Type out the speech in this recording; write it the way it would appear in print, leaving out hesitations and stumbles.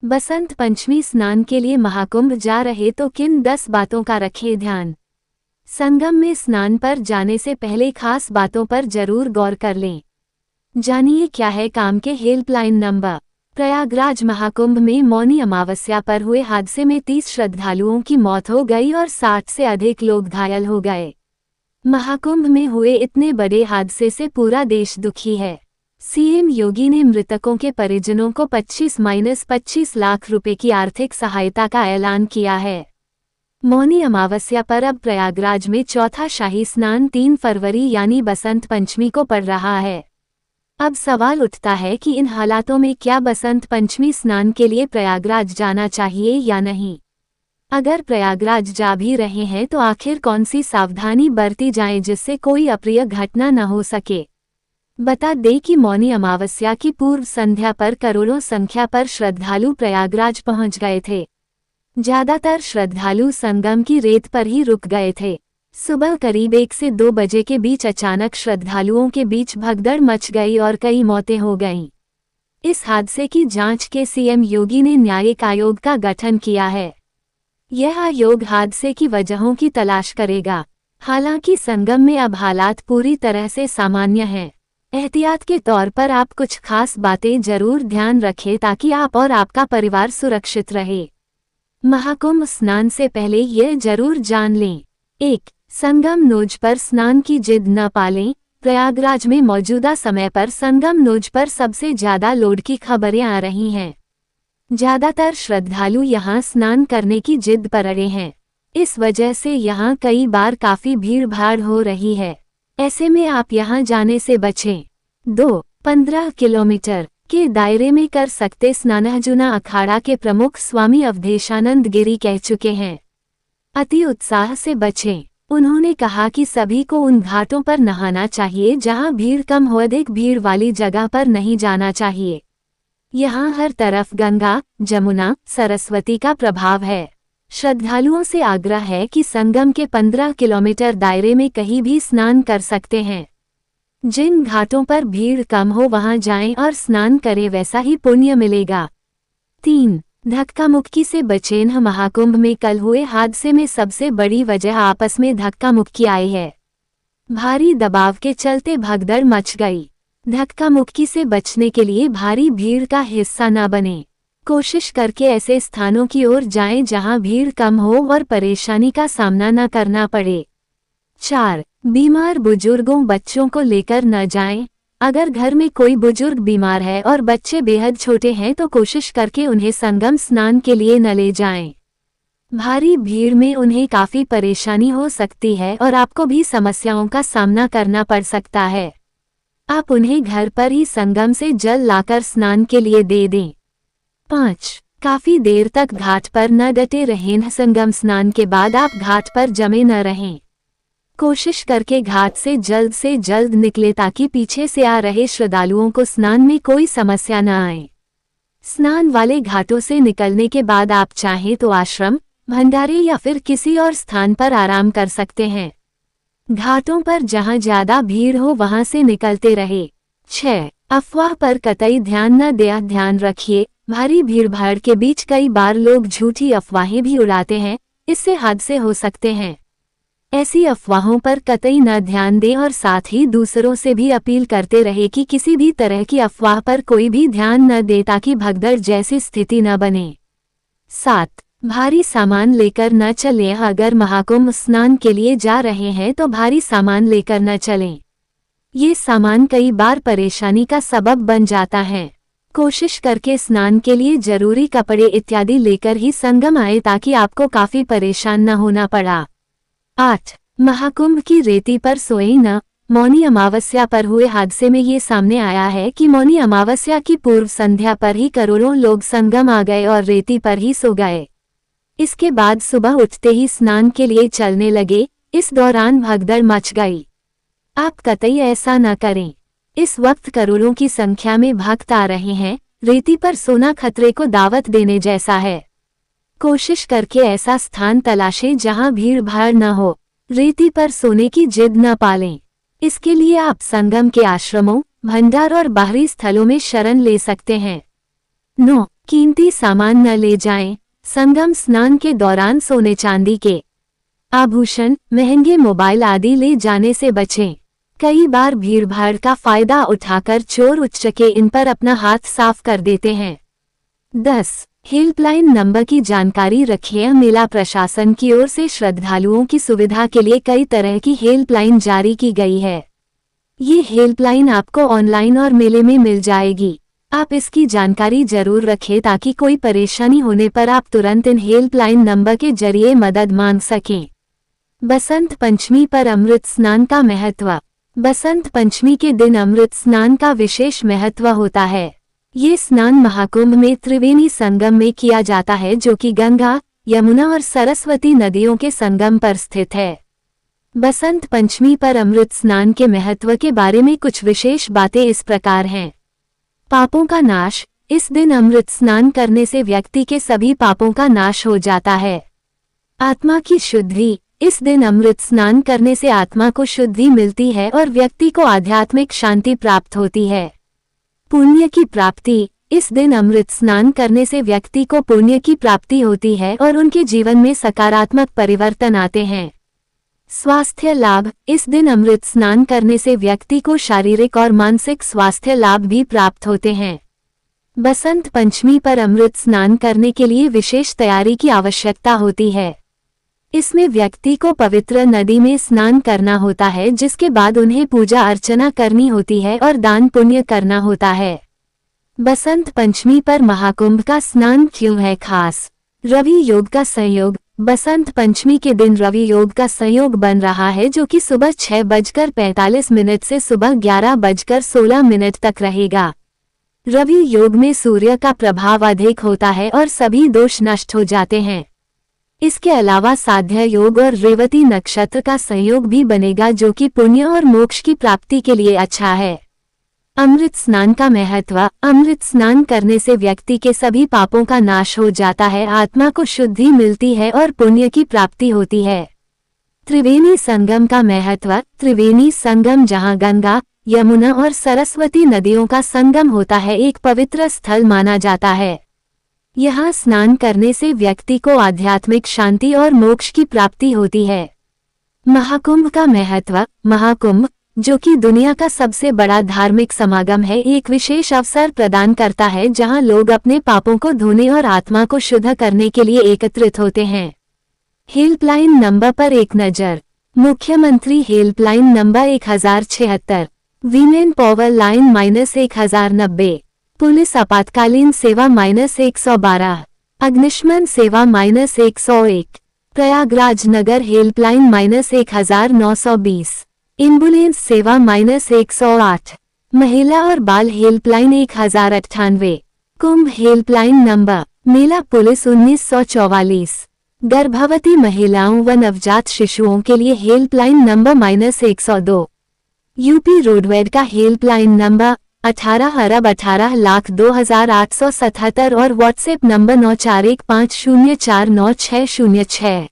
बसंत पंचमी स्नान के लिए महाकुंभ जा रहे तो किन 10 बातों का रखें ध्यान। संगम में स्नान पर जाने से पहले खास बातों पर जरूर गौर कर लें। जानिए क्या है काम के हेल्पलाइन नंबर। प्रयागराज महाकुंभ में मौनी अमावस्या पर हुए हादसे में 30 श्रद्धालुओं की मौत हो गई और 60 से अधिक लोग घायल हो गए। महाकुंभ में हुए इतने बड़े हादसे से पूरा देश दुखी है। सीएम योगी ने मृतकों के परिजनों को 25 लाख रुपए की आर्थिक सहायता का ऐलान किया है। मौनी अमावस्या पर अब प्रयागराज में चौथा शाही स्नान 3 फरवरी यानी बसंत पंचमी को पड़ रहा है। अब सवाल उठता है कि इन हालातों में क्या बसंत पंचमी स्नान के लिए प्रयागराज जाना चाहिए या नहीं। अगर प्रयागराज जा भी रहे हैं तो आखिर कौन सी सावधानी बरती जाए जिससे कोई अप्रिय घटना न हो सके। बता दें कि मौनी अमावस्या की पूर्व संध्या पर करोड़ों संख्या पर श्रद्धालु प्रयागराज पहुंच गए थे। ज्यादातर श्रद्धालु संगम की रेत पर ही रुक गए थे। सुबह करीब 1 से 2 बजे के बीच अचानक श्रद्धालुओं के बीच भगदड़ मच गई और कई मौतें हो गईं। इस हादसे की जांच के सीएम योगी ने न्यायिक आयोग का गठन किया है। यह आयोग हादसे की वजहों की तलाश करेगा। हालांकि संगम में अब हालात पूरी तरह से सामान्य हैं। एहतियात के तौर पर आप कुछ खास बातें जरूर ध्यान रखें ताकि आप और आपका परिवार सुरक्षित रहे। महाकुंभ स्नान से पहले यह जरूर जान लें। 1. संगम नोज पर स्नान की जिद न पालें। प्रयागराज में मौजूदा समय पर संगम नोज पर सबसे ज्यादा लोड की खबरें आ रही हैं। ज्यादातर श्रद्धालु यहां स्नान करने की जिद पर अड़े हैं। इस वजह से यहां कई बार काफी भीड़ भाड़ हो रही है। ऐसे में आप यहां जाने से बचें। 2. 15 किलोमीटर के दायरे में कर सकते स्नान। अर्जुना अखाड़ा के प्रमुख स्वामी अवधेशानंद गिरी कह चुके हैं, अति उत्साह से बचें। उन्होंने कहा कि सभी को उन घाटों पर नहाना चाहिए जहां भीड़ कम हो। अधिक भीड़ वाली जगह पर नहीं जाना चाहिए। यहां हर तरफ गंगा, जमुना, सरस्वती का प्रभाव है। श्रद्धालुओं से आग्रह है कि संगम के 15 किलोमीटर दायरे में कहीं भी स्नान कर सकते हैं। जिन घाटों पर भीड़ कम हो वहां जाएं और स्नान करें, वैसा ही पुण्य मिलेगा। 3. धक्का मुक्की से बचें। महाकुंभ में कल हुए हादसे में सबसे बड़ी वजह आपस में धक्का मुक्की आई है। भारी दबाव के चलते भगदड़ मच गई। धक्का मुक्की से बचने के लिए भारी भीड़ का हिस्सा न बने। कोशिश करके ऐसे स्थानों की ओर जाएं जहां भीड़ कम हो और परेशानी का सामना न करना पड़े। 4. बीमार बुजुर्गों बच्चों को लेकर न जाएं। अगर घर में कोई बुजुर्ग बीमार है और बच्चे बेहद छोटे हैं तो कोशिश करके उन्हें संगम स्नान के लिए न ले जाएं। भारी भीड़ में उन्हें काफी परेशानी हो सकती है और आपको भी समस्याओं का सामना करना पड़ सकता है। आप उन्हें घर पर ही संगम से जल लाकर स्नान के लिए दे दें। 5. काफी देर तक घाट पर न डटे रहें। संगम स्नान के बाद आप घाट पर जमे न रहें। कोशिश करके घाट से जल्द निकले ताकि पीछे से आ रहे श्रद्धालुओं को स्नान में कोई समस्या न आए। स्नान वाले घाटों से निकलने के बाद आप चाहें तो आश्रम, भंडारे या फिर किसी और स्थान पर आराम कर सकते हैं। घाटों पर जहां ज्यादा भीड़ हो वहां से निकलते रहे। 6. अफवाह पर कतई ध्यान न दें। ध्यान रखिए, भारी भीड़भाड़ के बीच कई बार लोग झूठी अफवाहें भी उड़ाते हैं, इससे हादसे हो सकते हैं। ऐसी अफवाहों पर कतई न ध्यान दें और साथ ही दूसरों से भी अपील करते रहे कि किसी भी तरह की अफवाह पर कोई भी ध्यान न दे ताकि भगदड़ जैसी स्थिति न बने। 7. भारी सामान लेकर न चलें। अगर महाकुंभ स्नान के लिए जा रहे हैं तो भारी सामान लेकर न चलें। ये सामान कई बार परेशानी का सबब बन जाता है। कोशिश करके स्नान के लिए जरूरी कपड़े इत्यादि लेकर ही संगम आए ताकि आपको काफी परेशान न होना पड़ा। 8. महाकुंभ की रेती पर सोएं न। मौनी अमावस्या पर हुए हादसे में ये सामने आया है कि मौनी अमावस्या की पूर्व संध्या पर ही करोड़ों लोग संगम आ गए और रेती पर ही सो गए। इसके बाद सुबह उठते ही स्नान के लिए चलने लगे। इस दौरान भगदड़ मच गई। आप कतई ऐसा न करें। इस वक्त करोड़ों की संख्या में भक्त आ रहे हैं। रेती पर सोना खतरे को दावत देने जैसा है। कोशिश करके ऐसा स्थान तलाशें जहां भीड़ भाड़ न हो। रेती पर सोने की जिद न पालें। इसके लिए आप संगम के आश्रमों, भंडार और बाहरी स्थलों में शरण ले सकते हैं। 9. कीमती सामान न ले जाएं। संगम स्नान के दौरान सोने चांदी के आभूषण, महंगे मोबाइल आदि ले जाने से बचें। कई बार भीड़भाड़ का फायदा उठाकर चोर उचक्के इन पर अपना हाथ साफ कर देते हैं। 10. हेल्पलाइन नंबर की जानकारी रखिए। मेला प्रशासन की ओर से श्रद्धालुओं की सुविधा के लिए कई तरह की हेल्पलाइन जारी की गई है। ये हेल्पलाइन आपको ऑनलाइन और मेले में मिल जाएगी। आप इसकी जानकारी जरूर रखें ताकि कोई परेशानी होने पर आप तुरंत इन हेल्पलाइन नंबर के जरिए मदद मांग सकें। बसंत पंचमी पर अमृत स्नान का महत्व। बसंत पंचमी के दिन अमृत स्नान का विशेष महत्व होता है। ये स्नान महाकुंभ में त्रिवेणी संगम में किया जाता है, जो कि गंगा, यमुना और सरस्वती नदियों के संगम पर स्थित है। बसंत पंचमी पर अमृत स्नान के महत्व के बारे में कुछ विशेष बातें इस प्रकार हैं। पापों का नाश। इस दिन अमृत स्नान करने से व्यक्ति के सभी पापों का नाश हो जाता है। आत्मा की शुद्धि। इस दिन अमृत स्नान करने से आत्मा को शुद्धि मिलती है और व्यक्ति को आध्यात्मिक शांति प्राप्त होती है। पुण्य की प्राप्ति। इस दिन अमृत स्नान करने से व्यक्ति को पुण्य की प्राप्ति होती है और उनके जीवन में सकारात्मक परिवर्तन आते हैं। स्वास्थ्य लाभ। इस दिन अमृत स्नान करने से व्यक्ति को शारीरिक और मानसिक स्वास्थ्य लाभ भी प्राप्त होते हैं। बसंत पंचमी पर अमृत स्नान करने के लिए विशेष तैयारी की आवश्यकता होती है। इसमें व्यक्ति को पवित्र नदी में स्नान करना होता है, जिसके बाद उन्हें पूजा अर्चना करनी होती है और दान पुण्य करना होता है। बसंत पंचमी पर महाकुंभ का स्नान क्यों है खास? रवि योग का संयोग। बसंत पंचमी के दिन रवि योग का संयोग बन रहा है, जो कि सुबह 6:45 से सुबह 11:16 तक रहेगा। रवि योग में सूर्य का प्रभाव अधिक होता है और सभी दोष नष्ट हो जाते हैं। इसके अलावा साध्य योग और रेवती नक्षत्र का संयोग भी बनेगा, जो कि पुण्य और मोक्ष की प्राप्ति के लिए अच्छा है। अमृत स्नान का महत्व। अमृत स्नान करने से व्यक्ति के सभी पापों का नाश हो जाता है, आत्मा को शुद्धि मिलती है और पुण्य की प्राप्ति होती है। त्रिवेणी संगम का महत्व। त्रिवेणी संगम, जहां गंगा, यमुना और सरस्वती नदियों का संगम होता है, एक पवित्र स्थल माना जाता है। यहाँ स्नान करने से व्यक्ति को आध्यात्मिक शांति और मोक्ष की प्राप्ति होती है। महाकुंभ का महत्व। महाकुंभ, जो कि दुनिया का सबसे बड़ा धार्मिक समागम है, एक विशेष अवसर प्रदान करता है जहां लोग अपने पापों को धोने और आत्मा को शुद्ध करने के लिए एकत्रित होते हैं। हेल्पलाइन नंबर पर एक नज़र। मुख्यमंत्री helpline number 1076, women power line -1090, police आपातकालीन सेवा -112, अग्निशमन सेवा -101, प्रयागराज नगर हेल्पलाइन -1920, एम्बुलेंस सेवा -108, महिला और बाल हेल्पलाइन 1098, कुंभ हेल्पलाइन नंबर। मेला पुलिस 1944, गर्भवती महिलाओं व नवजात शिशुओं के लिए हेल्पलाइन नंबर -102, यूपी रोडवेज का हेल्पलाइन नंबर 18,18,18,02,877 और व्हाट्सएप नंबर 9415049606।